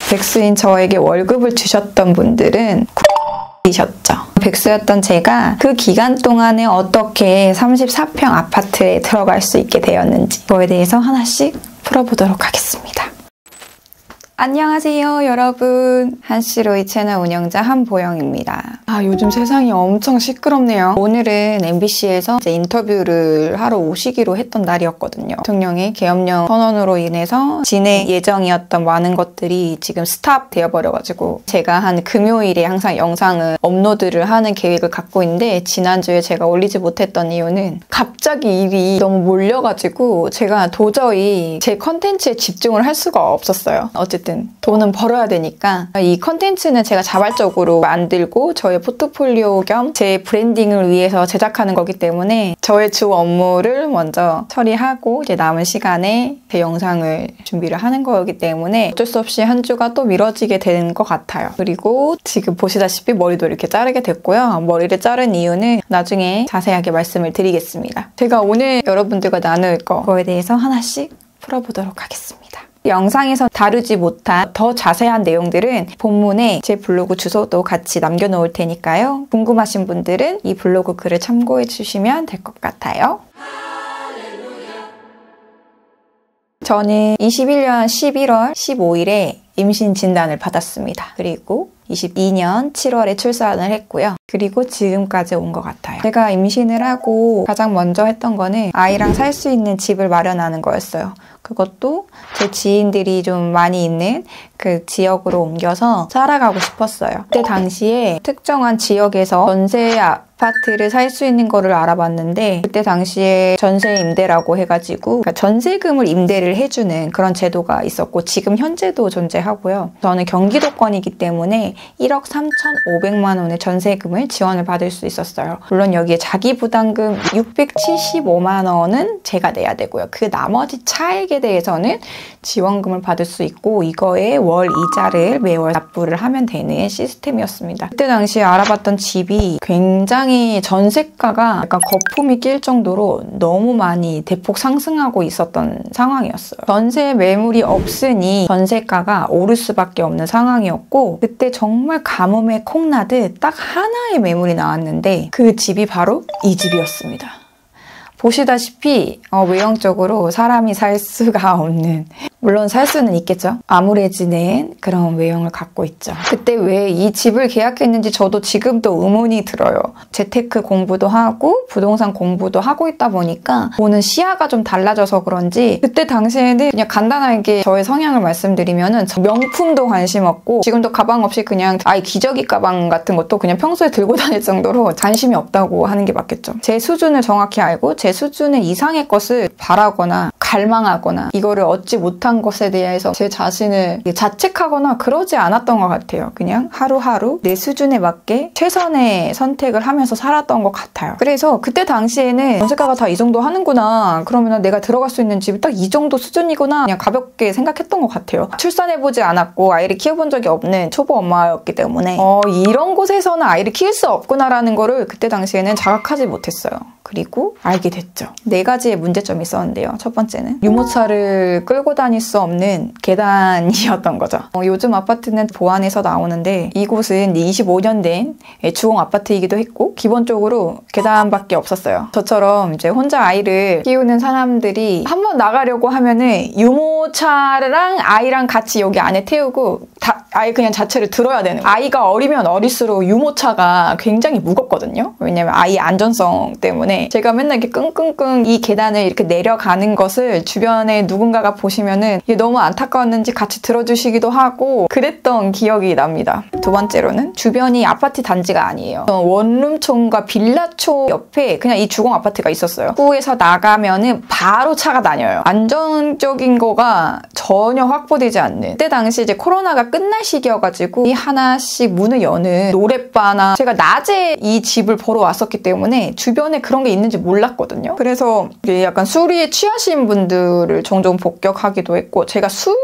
백수인 저에게 월급을 주셨던 분들은 이셨죠. 백수였던 제가 그 기간 동안에 어떻게 34평 아파트에 들어갈 수 있게 되었는지 그거에 대해서 하나씩 풀어보도록 하겠습니다. 안녕하세요 여러분, 한시로이 채널 운영자 한보영입니다. 요즘 세상이 엄청 시끄럽네요. 오늘은 MBC에서 이제 인터뷰를 하러 오시기로 했던 날이었거든요. 대통령의 계엄령 선언으로 인해서 진행 예정이었던 많은 것들이 지금 스탑 되어버려가지고 제가 한 금요일에 항상 영상을 업로드를 하는 계획을 갖고 있는데 지난주에 제가 올리지 못했던 이유는 갑자기 일이 너무 몰려가지고 제가 도저히 제 컨텐츠에 집중을 할 수가 없었어요. 어쨌든 돈은 벌어야 되니까 이 컨텐츠는 제가 자발적으로 만들고 저의 포트폴리오 겸 제 브랜딩을 위해서 제작하는 거기 때문에 저의 주 업무를 먼저 처리하고 이제 남은 시간에 제 영상을 준비를 하는 거기 때문에 어쩔 수 없이 한 주가 또 미뤄지게 되는 것 같아요. 그리고 지금 보시다시피 머리도 이렇게 자르게 됐고요. 머리를 자른 이유는 나중에 자세하게 말씀을 드리겠습니다. 제가 오늘 여러분들과 나눌 거에 대해서 하나씩 풀어보도록 하겠습니다. 영상에서 다루지 못한 더 자세한 내용들은 본문에 제 블로그 주소도 같이 남겨놓을 테니까요. 궁금하신 분들은 이 블로그 글을 참고해 주시면 될 것 같아요. 저는 21년 11월 15일에 임신 진단을 받았습니다. 그리고 22년 7월에 출산을 했고요. 그리고 지금까지 온 것 같아요. 제가 임신을 하고 가장 먼저 했던 거는 아이랑 살 수 있는 집을 마련하는 거였어요. 그것도 제 지인들이 좀 많이 있는 그 지역으로 옮겨서 살아가고 싶었어요. 그때 당시에 특정한 지역에서 전세 아파트를 살 수 있는 거를 알아봤는데 그때 당시에 전세 임대라고 해가지고 그러니까 전세금을 임대를 해주는 그런 제도가 있었고 지금 현재도 존재하고요. 저는 경기도권이기 때문에 1억 3,500만 원의 전세금을 지원을 받을 수 있었어요. 물론 여기에 자기 부담금 675만 원은 제가 내야 되고요. 그 나머지 차액에 대해서는 지원금을 받을 수 있고 이거에 월 이자를 매월 납부를 하면 되는 시스템이었습니다. 그때 당시에 알아봤던 집이 굉장히 전세가가 약간 거품이 낄 정도로 너무 많이 대폭 상승하고 있었던 상황이었어요. 전세 매물이 없으니 전세가가 오를 수밖에 없는 상황이었고 그때 정말 가뭄에 콩나듯 딱 하나의 매물이 나왔는데 그 집이 바로 이 집이었습니다. 보시다시피 외형적으로 사람이 살 수가 없는, 물론 살 수는 있겠죠. 암울해지는 그런 외형을 갖고 있죠. 그때 왜 이 집을 계약했는지 저도 지금도 의문이 들어요. 재테크 공부도 하고 부동산 공부도 하고 있다 보니까 보는 시야가 좀 달라져서 그런지 그때 당시에는 그냥 간단하게 저의 성향을 말씀드리면은 명품도 관심 없고 지금도 가방 없이 그냥 아예 기저귀 가방 같은 것도 그냥 평소에 들고 다닐 정도로 관심이 없다고 하는 게 맞겠죠. 제 수준을 정확히 알고 제 수준의 이상의 것을 바라거나 갈망하거나 이거를 얻지 못한 것에 대해서 제 자신을 자책하거나 그러지 않았던 것 같아요. 그냥 하루하루 내 수준에 맞게 최선의 선택을 하면서 살았던 것 같아요. 그래서 그때 당시에는 전세가가 다 이 정도 하는구나, 그러면 내가 들어갈 수 있는 집이 딱 이 정도 수준이구나 그냥 가볍게 생각했던 것 같아요. 출산해보지 않았고 아이를 키워본 적이 없는 초보 엄마였기 때문에 이런 곳에서는 아이를 키울 수 없구나라는 거를 그때 당시에는 자각하지 못했어요. 그리고 알게 됐죠. 4가지의 문제점이 있었는데요. 첫 번째는 유모차를 끌고 다닐 수 없는 계단이었던 거죠. 요즘 아파트는 보안에서 나오는데 이곳은 25년 된 주공 아파트이기도 했고 기본적으로 계단밖에 없었어요. 저처럼 이제 혼자 아이를 키우는 사람들이 한번 나가려고 하면은 유모차랑 아이랑 같이 여기 안에 태우고 아예 그냥 자체를 들어야 되는 거예요. 아이가 어리면 어릴수록 유모차가 굉장히 무겁거든요. 왜냐면 아이 안전성 때문에 제가 맨날 이렇게 끙끙끙 이 계단을 이렇게 내려가는 것을 주변에 누군가가 보시면은 이게 너무 안타까웠는지 같이 들어주시기도 하고 그랬던 기억이 납니다. 두 번째로는 주변이 아파트 단지가 아니에요. 원룸촌과 빌라촌 옆에 그냥 이 주공 아파트가 있었어요. 후에서 나가면은 바로 차가 다녀요. 안정적인 거가 전혀 확보되지 않는, 그때 당시 이제 코로나가 끝날 시기여가지고 이 하나씩 문을 여는 노랫바나 제가 낮에 이 집을 보러 왔었기 때문에 주변에 그런 게 있는지 몰랐거든요. 그래서 약간 술에 취하신 분들을 종종 복격하기도 했고 제가 술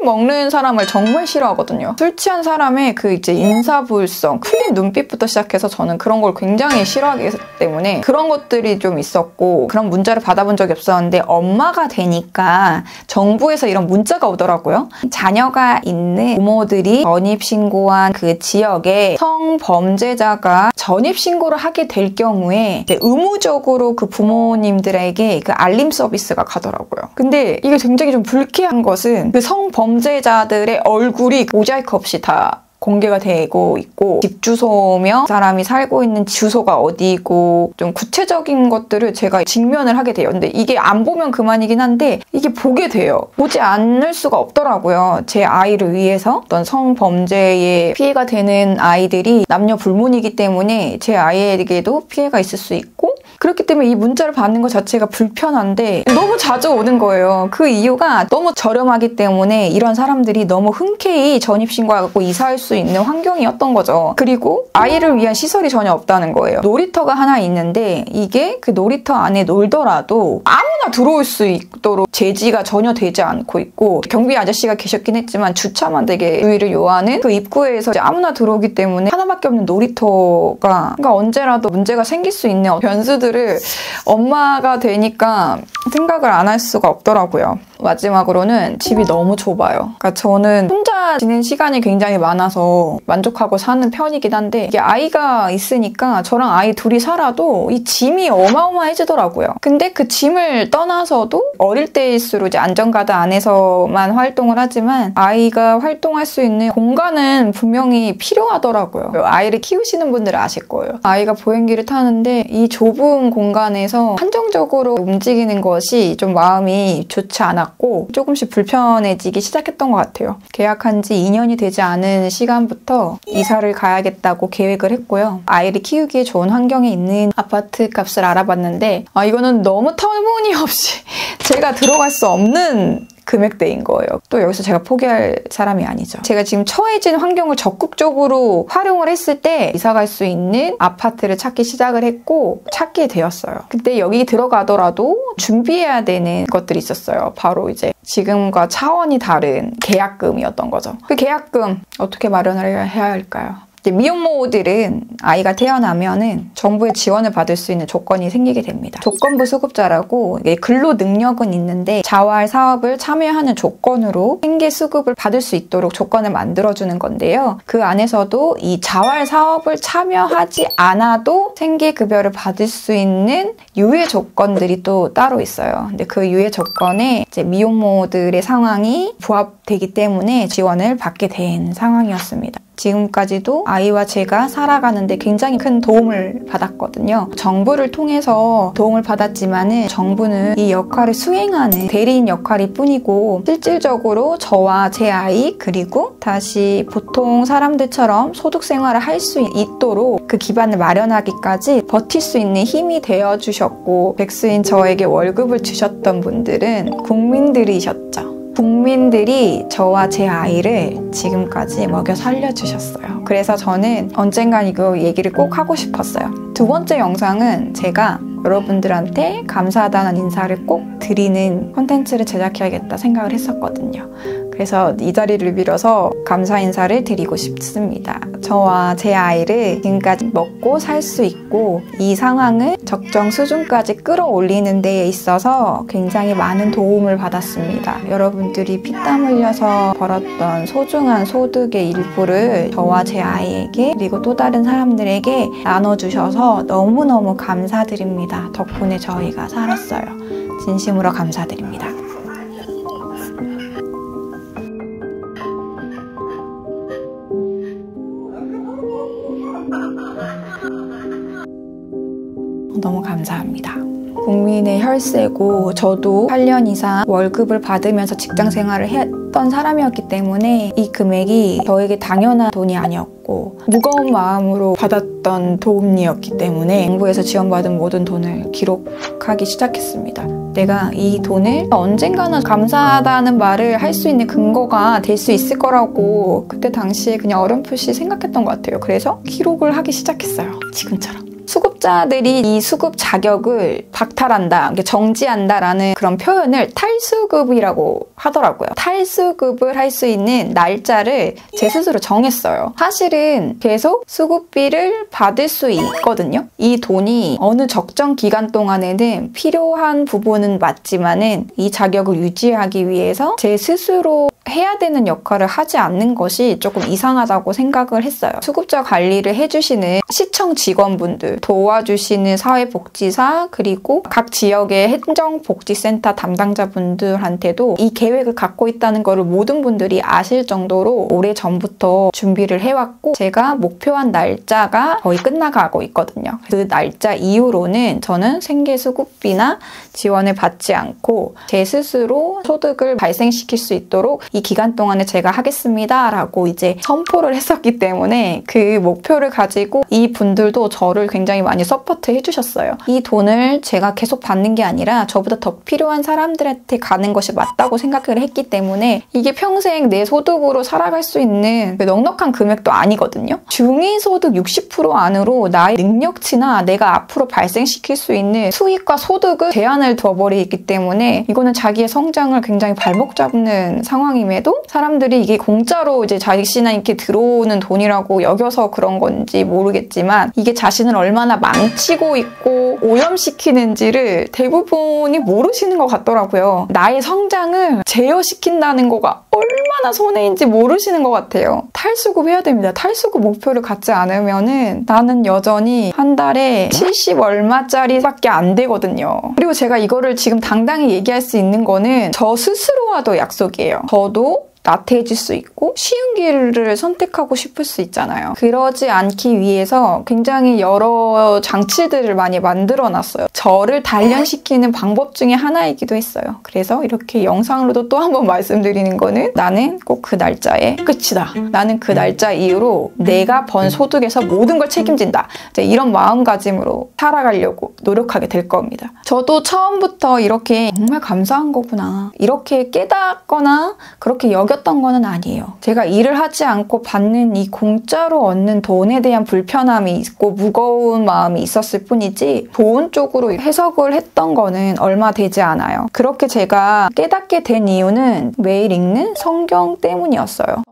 먹는 사람을 정말 싫어하거든요. 술 취한 사람의 그 이제 인사불성, 풀린 눈빛부터 시작해서 저는 그런 걸 굉장히 싫어하기 때문에 그런 것들이 좀 있었고, 그런 문자를 받아본 적이 없었는데 엄마가 되니까 정부에서 이런 문자가 오더라고요. 자녀가 있는 부모들이 전입신고한 그 지역에 성범죄자가 전입신고를 하게 될 경우에 의무적으로 그 부모님들에게 그 알림 서비스가 가더라고요. 근데 이게 굉장히 좀 불쾌한 것은 그 성범죄자들의 얼굴이 모자이크 없이 다 공개가 되고 있고, 집 주소며 사람이 살고 있는 주소가 어디고 좀 구체적인 것들을 제가 직면을 하게 돼요. 근데 이게 안 보면 그만이긴 한데 이게 보게 돼요. 보지 않을 수가 없더라고요. 제 아이를 위해서 어떤 성범죄에 피해가 되는 아이들이 남녀 불문이기 때문에 제 아이에게도 피해가 있을 수 있고, 그렇기 때문에 이 문자를 받는 것 자체가 불편한데 너무 자주 오는 거예요. 그 이유가 너무 저렴하기 때문에 이런 사람들이 너무 흔쾌히 전입신고하고 이사할 수 있는 환경이었던 거죠. 그리고 아이를 위한 시설이 전혀 없다는 거예요. 놀이터가 하나 있는데 이게 그 놀이터 안에 놀더라도 아무나 들어올 수 있도록 제지가 전혀 되지 않고 있고, 경비 아저씨가 계셨긴 했지만 주차만 되게 주의를 요하는 그 입구에서 이제 아무나 들어오기 때문에 하나밖에 없는 놀이터가, 그러니까 언제라도 문제가 생길 수 있는 변수들을 엄마가 되니까 생각을 안 할 수가 없더라고요. 마지막으로는 집이 너무 좁아요. 그러니까 저는 혼자 지낸 시간이 굉장히 많아서 만족하고 사는 편이긴 한데, 이게 아이가 있으니까 저랑 아이 둘이 살아도 이 짐이 어마어마해지더라고요. 근데 그 짐을 떠나서도 어릴 때일수록 이제 안전가드 안에서만 활동을 하지만 아이가 활동할 수 있는 공간은 분명히 필요하더라고요. 아이를 키우시는 분들은 아실 거예요. 아이가 보행기를 타는데 이 좁은 공간에서 한정적으로 움직이는 것이 좀 마음이 좋지 않았고 조금씩 불편해지기 시작했던 것 같아요. 계약한 지 2년이 되지 않은 시간부터 이사를 가야겠다고 계획을 했고요. 아이를 키우기에 좋은 환경에 있는 아파트 값을 알아봤는데 이거는 너무 터무니없이 제가 들어갈 수 없는 금액대인 거예요. 또 여기서 제가 포기할 사람이 아니죠. 제가 지금 처해진 환경을 적극적으로 활용을 했을 때 이사 갈 수 있는 아파트를 찾기 시작을 했고 찾게 되었어요. 근데 여기 들어가더라도 준비해야 되는 것들이 있었어요. 바로 이제 지금과 차원이 다른 계약금이었던 거죠. 그 계약금 어떻게 마련을 해야 할까요? 미혼모들은 아이가 태어나면은 정부의 지원을 받을 수 있는 조건이 생기게 됩니다. 조건부 수급자라고, 근로 능력은 있는데 자활 사업을 참여하는 조건으로 생계 수급을 받을 수 있도록 조건을 만들어주는 건데요. 그 안에서도 이 자활 사업을 참여하지 않아도 생계급여를 받을 수 있는 유예 조건들이 또 따로 있어요. 근데 그 유예 조건에 이제 미혼모들의 상황이 부합되기 때문에 지원을 받게 된 상황이었습니다. 지금까지도 아이와 제가 살아가는데 굉장히 큰 도움을 받았거든요. 정부를 통해서 도움을 받았지만은 정부는 이 역할을 수행하는 대리인 역할일 뿐이고, 실질적으로 저와 제 아이 그리고 다시 보통 사람들처럼 소득 생활을 할 수 있도록 그 기반을 마련하기까지 버틸 수 있는 힘이 되어주셨고, 백수인 저에게 월급을 주셨던 분들은 국민들이셨죠. 국민들이 저와 제 아이를 지금까지 먹여 살려주셨어요. 그래서 저는 언젠간 이거 얘기를 꼭 하고 싶었어요. 두 번째 영상은 제가 여러분들한테 감사하다는 인사를 꼭 드리는 콘텐츠를 제작해야겠다 생각을 했었거든요. 그래서 이 자리를 빌어서 감사 인사를 드리고 싶습니다. 저와 제 아이를 지금까지 먹고 살 수 있고 이 상황을 적정 수준까지 끌어올리는 데에 있어서 굉장히 많은 도움을 받았습니다. 여러분들이 피땀 흘려서 벌었던 소중한 소득의 일부를 저와 제 아이에게 그리고 또 다른 사람들에게 나눠주셔서 너무너무 감사드립니다. 덕분에 저희가 살았어요. 진심으로 감사드립니다. 너무 감사합니다. 국민의 혈세고 저도 8년 이상 월급을 받으면서 직장 생활을 했던 사람이었기 때문에 이 금액이 저에게 당연한 돈이 아니었고 무거운 마음으로 받았던 도움이었기 때문에 정부에서 지원받은 모든 돈을 기록하기 시작했습니다. 내가 이 돈을 언젠가는 감사하다는 말을 할 수 있는 근거가 될 수 있을 거라고 그때 당시에 그냥 어렴풋이 생각했던 것 같아요. 그래서 기록을 하기 시작했어요. 지금처럼. 수급 수급자들이 이 수급 자격을 박탈한다, 정지한다라는 그런 표현을 탈수급이라고 하더라고요. 탈수급을 할 수 있는 날짜를 제 스스로 정했어요. 사실은 계속 수급비를 받을 수 있거든요. 이 돈이 어느 적정 기간 동안에는 필요한 부분은 맞지만은 이 자격을 유지하기 위해서 제 스스로 해야 되는 역할을 하지 않는 것이 조금 이상하다고 생각을 했어요. 수급자 관리를 해주시는 시청 직원분들, 도와주시는 사회복지사, 그리고 각 지역의 행정복지센터 담당자분들한테도 이 계획을 갖고 있다는 것을 모든 분들이 아실 정도로 오래전부터 준비를 해왔고, 제가 목표한 날짜가 거의 끝나가고 있거든요. 그 날짜 이후로는 저는 생계수급비나 지원을 받지 않고 제 스스로 소득을 발생시킬 수 있도록 이 기간 동안에 제가 하겠습니다 라고 이제 선포를 했었기 때문에 그 목표를 가지고 이 분들도 저를 굉장히 많이 서포트 해주셨어요. 이 돈을 제가 계속 받는 게 아니라 저보다 더 필요한 사람들한테 가는 것이 맞다고 생각을 했기 때문에 이게 평생 내 소득으로 살아갈 수 있는 넉넉한 금액도 아니거든요. 중위소득 60% 안으로 나의 능력치나 내가 앞으로 발생시킬 수 있는 수익과 소득을 제한을 둬버리기 때문에 이거는 자기의 성장을 굉장히 발목 잡는 상황임에도 사람들이 이게 공짜로 이제 자신한테 들어오는 돈이라고 여겨서 그런 건지 모르겠지만 이게 자신을 얼마나 망치고 있고 오염시키는지를 대부분이 모르시는 것 같더라고요. 나의 성장을 제어시킨다는 거가 얼마나 손해인지 모르시는 것 같아요. 탈수급 해야 됩니다. 탈수급 목표를 갖지 않으면은 나는 여전히 한 달에 70 얼마짜리밖에 안 되거든요. 그리고 제가 이거를 지금 당당히 얘기할 수 있는 거는 저 스스로와도 약속이에요. 저도 나태해질 수 있고 쉬운 길을 선택하고 싶을 수 있잖아요. 그러지 않기 위해서 굉장히 여러 장치들을 많이 만들어놨어요. 저를 단련시키는 방법 중에 하나이기도 했어요. 그래서 이렇게 영상으로도 또 한 번 말씀드리는 거는 나는 꼭 그 날짜에 끝이다. 나는 그 날짜 이후로 내가 번 소득에서 모든 걸 책임진다. 이제 이런 마음가짐으로 살아가려고 노력하게 될 겁니다. 저도 처음부터 이렇게 정말 감사한 거구나, 이렇게 깨닫거나 그렇게 여겼던 거는 아니에요. 제가 일을 하지 않고 받는 이 공짜로 얻는 돈에 대한 불편함이 있고 무거운 마음이 있었을 뿐이지 좋은 쪽으로 해석을 했던 거는 얼마 되지 않아요. 그렇게 제가 깨닫게 된 이유는 매일 읽는 성경 때문이었어요.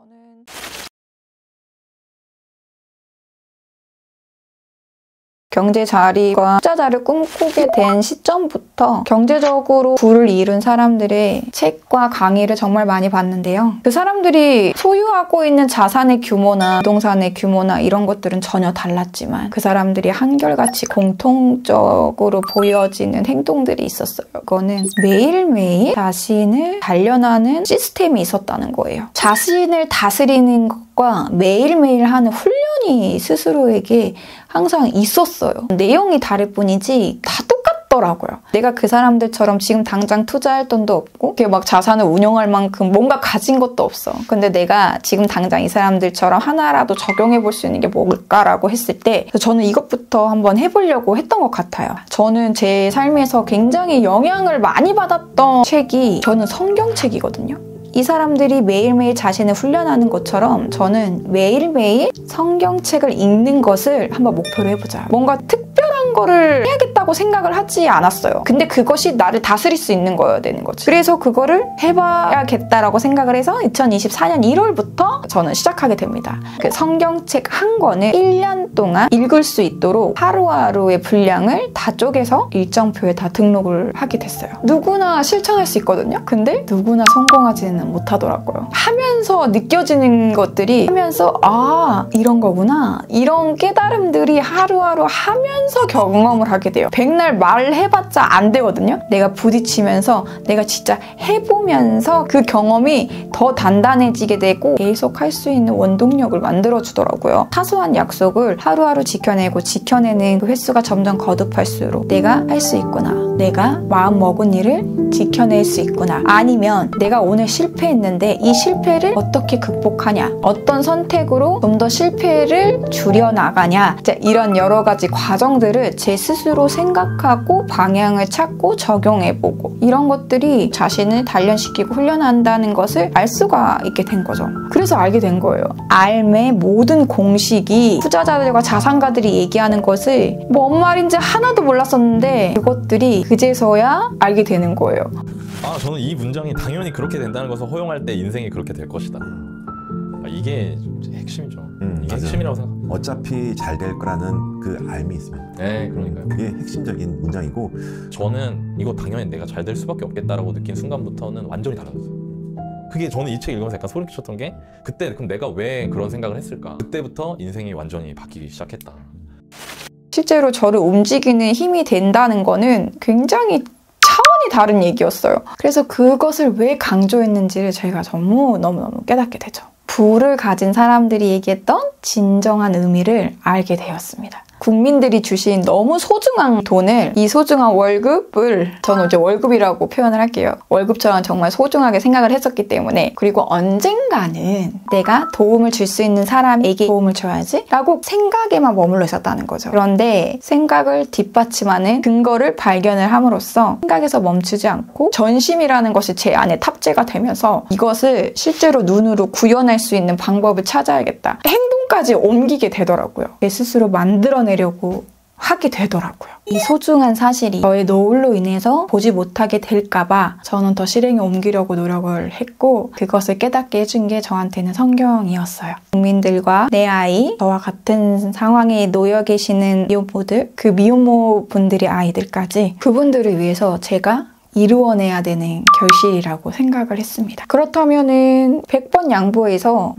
경제 자리가 투자자를 꿈꾸게 된 시점부터 경제적으로 부를 이룬 사람들의 책과 강의를 정말 많이 봤는데요. 그 사람들이 소유하고 있는 자산의 규모나 부동산의 규모나 이런 것들은 전혀 달랐지만 그 사람들이 한결같이 공통적으로 보여지는 행동들이 있었어요. 그거는 매일매일 자신을 단련하는 시스템이 있었다는 거예요. 자신을 다스리는 것과 매일매일 하는 훈련이 스스로에게 항상 있었어요. 내용이 다를 뿐이지 다 똑같더라고요. 내가 그 사람들처럼 지금 당장 투자할 돈도 없고 이렇게 막 자산을 운용할 만큼 뭔가 가진 것도 없어. 근데 내가 지금 당장 이 사람들처럼 하나라도 적용해 볼 수 있는 게 뭘까라고 했을 때 저는 이것부터 한번 해보려고 했던 것 같아요. 저는 제 삶에서 굉장히 영향을 많이 받았던 책이 저는 성경책이거든요. 이 사람들이 매일매일 자신을 훈련하는 것처럼 저는 매일매일 성경책을 읽는 것을 한번 목표로 해보자. 뭔가 특별한 거를 해야겠다고 생각을 하지 않았어요. 근데 그것이 나를 다스릴 수 있는 거여야 되는 거지. 그래서 그거를 해봐야겠다라고 생각을 해서 2024년 1월부터 저는 시작하게 됩니다. 그 성경책 한 권을 1년 동안 읽을 수 있도록 하루하루의 분량을 다 쪼개서 일정표에 다 등록을 하게 됐어요. 누구나 실천할 수 있거든요. 근데 누구나 성공하지는 못하더라고요. 하면서 느껴지는 것들이 하면서 아 이런 거구나, 이런 깨달음들이 하루하루 하면서 경험을 하게 돼요. 백날 말해봤자 안 되거든요. 내가 부딪히면서 내가 진짜 해보면서 그 경험이 더 단단해지게 되고 계속 할 수 있는 원동력을 만들어주더라고요. 사소한 약속을 하루하루 지켜내고 지켜내는 그 횟수가 점점 거듭할수록 내가 할 수 있구나, 내가 마음먹은 일을 지켜낼 수 있구나, 아니면 내가 오늘 실패했는데 이 실패를 어떻게 극복하냐, 어떤 선택으로 좀 더 실패를 줄여나가냐, 이런 여러 가지 과정들을 제 스스로 생각하고 방향을 찾고 적용해보고 이런 것들이 자신을 단련시키고 훈련한다는 것을 알 수가 있게 된 거죠. 그래서 알게 된 거예요. 알매 모든 공식이 투자자들과 자산가들이 얘기하는 것을 뭔 말인지 하나도 몰랐었는데 그것들이 그제서야 알게 되는 거예요. 저는 이 문장이 당연히 그렇게 된다는 것을 허용할 때 인생이 그렇게 될 것이다. 이게 핵심이죠. 이게 맞아. 핵심이라고 생각합니다. 어차피 잘 될 거라는 그 알미 있으면 네, 그러니까요. 그게 핵심적인 문장이고, 저는 이거 당연히 내가 잘 될 수밖에 없겠다라고 느낀 순간부터는 완전히 달라졌어요. 그게 저는 이 책 읽으면서 약간 소름 끼쳤던 게, 그때 그럼 내가 왜 그런 생각을 했을까? 그때부터 인생이 완전히 바뀌기 시작했다. 실제로 저를 움직이는 힘이 된다는 거는 굉장히 차원이 다른 얘기였어요. 그래서 그것을 왜 강조했는지를 저희가 너무너무 깨닫게 되죠. 부를 가진 사람들이 얘기했던 진정한 의미를 알게 되었습니다. 국민들이 주신 너무 소중한 돈을, 이 소중한 월급을, 저는 이제 월급이라고 표현을 할게요. 월급처럼 정말 소중하게 생각을 했었기 때문에, 그리고 언젠가는 내가 도움을 줄 수 있는 사람에게 도움을 줘야지 라고 생각에만 머물러 있었다는 거죠. 그런데 생각을 뒷받침하는 근거를 발견을 함으로써 생각에서 멈추지 않고 전심이라는 것이 제 안에 탑재가 되면서 이것을 실제로 눈으로 구현할 수 있는 방법을 찾아야겠다. 행동까지 옮기게 되더라고요. 내 스스로 만들어내려고 하게 되더라고요. 이 소중한 사실이 저의 노을로 인해서 보지 못하게 될까봐 저는 더 실행에 옮기려고 노력을 했고, 그것을 깨닫게 해준 게 저한테는 성경이었어요. 국민들과 내 아이, 저와 같은 상황에 놓여 계시는 미혼모들, 그 미혼모 분들의 아이들까지, 그분들을 위해서 제가 이루어내야 되는 결실이라고 생각을 했습니다. 그렇다면은 100번 양보해서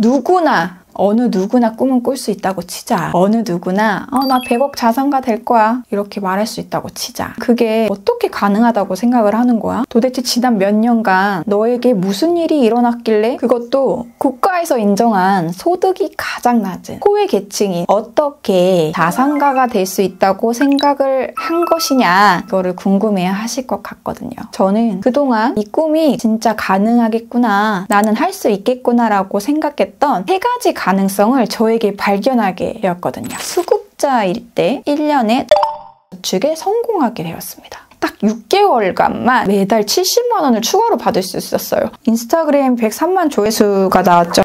어느 누구나 꿈은 꿀 수 있다고 치자. 어느 누구나 나 100억 자산가 될 거야 이렇게 말할 수 있다고 치자. 그게 어떻게 가능하다고 생각을 하는 거야? 도대체 지난 몇 년간 너에게 무슨 일이 일어났길래, 그것도 국가에서 인정한 소득이 가장 낮은 소외 계층이 어떻게 자산가가 될 수 있다고 생각을 한 것이냐, 그거를 궁금해 하실 것 같거든요. 저는 그동안 이 꿈이 진짜 가능하겠구나, 나는 할 수 있겠구나 라고 생각했던 세 가지 가능성을 저에게 발견하게 되었거든요. 수급자일 때 1년에 저축에 성공하게 되었습니다. 딱 6개월간만 매달 70만 원을 추가로 받을 수 있었어요. 인스타그램 103만 조회수가 나왔죠.